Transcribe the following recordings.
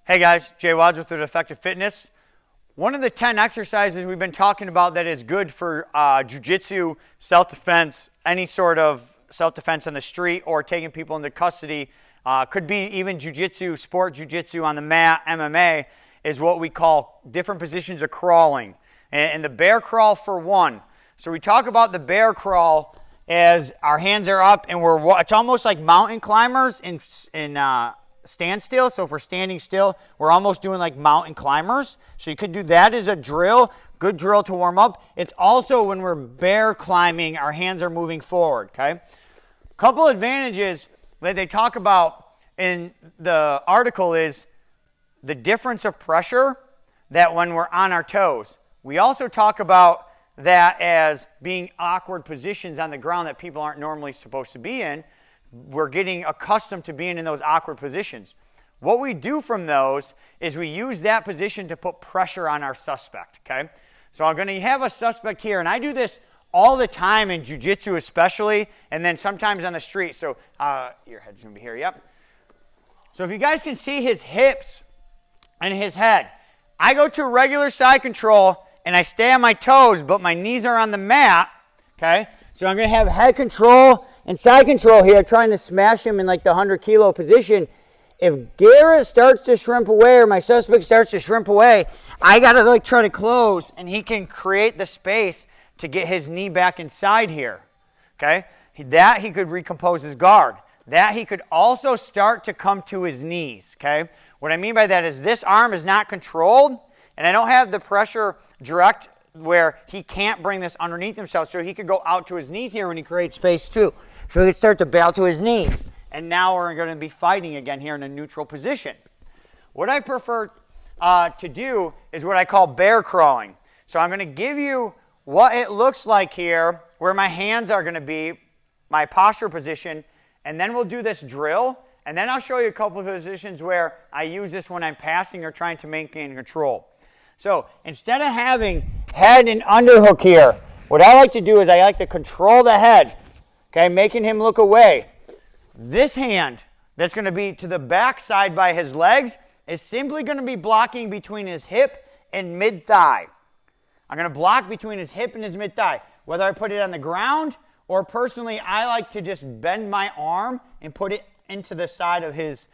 Hey guys, Jay Wadsworth with Effective Fitness. One of the 10 exercises we've been talking about that is good for jiu-jitsu, self-defense, any sort of self-defense on the street or taking people into custody, could be even jiu-jitsu, sport jiu-jitsu on the mat, MMA, is what we call different positions of crawling. And the bear crawl for one. So we talk about the bear crawl as our hands are up and it's almost like mountain climbers in standstill. So if we're standing still, we're almost doing like mountain climbers. So you could do that as a drill, good drill to warm up. It's also when we're bear climbing, our hands are moving forward, okay? A couple advantages that they talk about in the article is the difference of pressure that when we're on our toes. We also talk about that as being awkward positions on the ground that people aren't normally supposed to be in. We're getting accustomed to being in those awkward positions. What we do from those is we use that position to put pressure on our suspect, okay? So I'm going to have a suspect here, and I do this all the time in jiu-jitsu especially, and then sometimes on the street. So your head's going to be here, yep. So if you guys can see his hips and his head, I go to regular side control, and I stay on my toes, but my knees are on the mat, okay? So I'm going to have head control and side control here, trying to smash him in like the 100-kilo position. If Garrett starts to shrimp away or my suspect starts to shrimp away, I got to like try to close, and he can create the space to get his knee back inside here, okay? That he could recompose his guard. That he could also start to come to his knees, okay? What I mean by that is this arm is not controlled, and I don't have the pressure direct where he can't bring this underneath himself, so he could go out to his knees here when he creates space too. So he could start to bail to his knees. And now we're going to be fighting again here in a neutral position. What I prefer to do is what I call bear crawling. So I'm going to give you what it looks like here, where my hands are going to be, my posture position, and then we'll do this drill, and then I'll show you a couple of positions where I use this when I'm passing or trying to maintain control. So instead of having head and underhook here, what I like to do is I like to control the head, okay, making him look away. This hand that's going to be to the back side by his legs is simply going to be blocking between his hip and mid-thigh. I'm going to block between his hip and his mid-thigh. Whether I put it on the ground or personally, I like to just bend my arm and put it into the side of his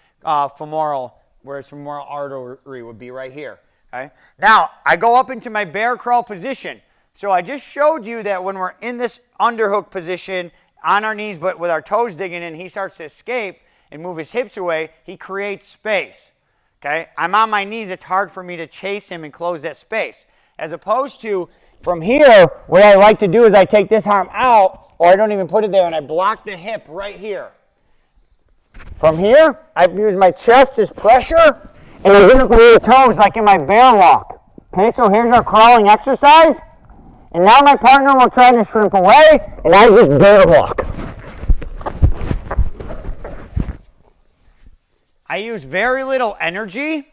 femoral, where his femoral artery would be right here. Okay? Now, I go up into my bear crawl position. So I just showed you that when we're in this underhook position, on our knees, but with our toes digging in, he starts to escape and move his hips away. He creates space. Okay? I'm on my knees. It's hard for me to chase him and close that space. As opposed to from here, what I like to do is I take this arm out, or I don't even put it there, and I block the hip right here. From here, I use my chest as pressure, and I hit up with the toes like in my bear walk. Okay, so here's our crawling exercise. And now my partner will try to shrimp away, and I just bear walk. I use very little energy,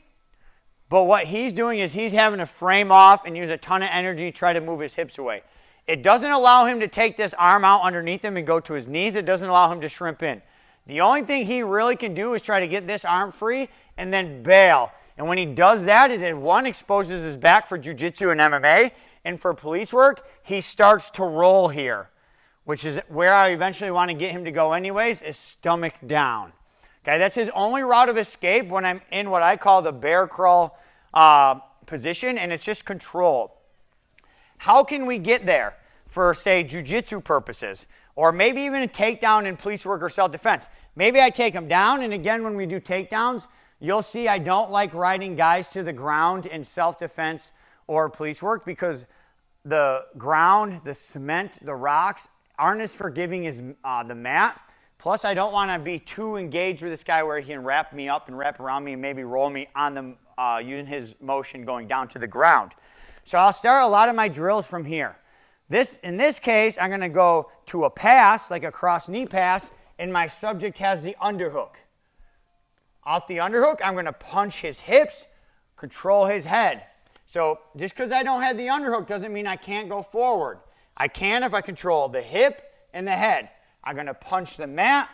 but what he's doing is he's having to frame off and use a ton of energy to try to move his hips away. It doesn't allow him to take this arm out underneath him and go to his knees. It doesn't allow him to shrimp in. The only thing he really can do is try to get this arm free and then bail. And when he does that, it one, exposes his back for jiu-jitsu and MMA, and for police work, he starts to roll here, which is where I eventually want to get him to go anyways, is stomach down. Okay, that's his only route of escape when I'm in what I call the bear crawl position, and it's just control. How can we get there for, say, jiu-jitsu purposes, or maybe even a takedown in police work or self-defense? Maybe I take him down, and again, when we do takedowns, you'll see I don't like riding guys to the ground in self-defense or police work because the ground, the cement, the rocks aren't as forgiving as the mat. Plus, I don't want to be too engaged with this guy where he can wrap me up and wrap around me and maybe roll me on them using his motion going down to the ground. So I'll start a lot of my drills from here. In this case, I'm going to go to a pass, like a cross knee pass, and my subject has the underhook. Off the underhook, I'm going to punch his hips, control his head. So just because I don't have the underhook doesn't mean I can't go forward. I can if I control the hip and the head. I'm going to punch the mat,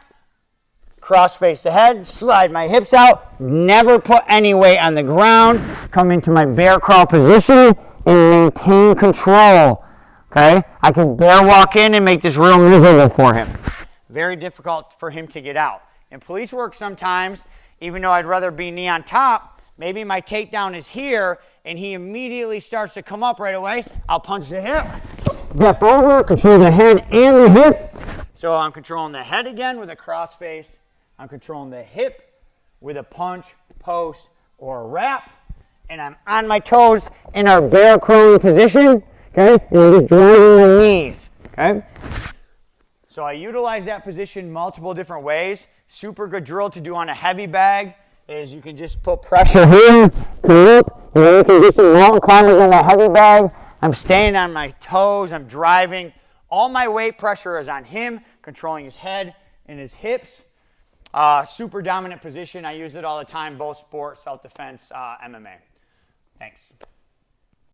cross face the head, slide my hips out, never put any weight on the ground, come into my bear crawl position, and maintain control. Okay? I can bear walk in and make this real miserable for him. Very difficult for him to get out. In police work sometimes, even though I'd rather be knee on top, maybe my takedown is here, and he immediately starts to come up right away. I'll punch the hip, step over, control the head and the hip. So I'm controlling the head again with a cross face. I'm controlling the hip with a punch, post, or a wrap. And I'm on my toes in our bear crawling position. Okay? And I'm just driving my knees. Okay? So I utilize that position multiple different ways. Super good drill to do on a heavy bag is you can just put pressure here, come up, and then you can do some mountain climbers on that heavy bag. I'm staying on my toes, I'm driving. All my weight pressure is on him, controlling his head and his hips. Super dominant position. I use it all the time, both sport, self-defense, MMA. Thanks.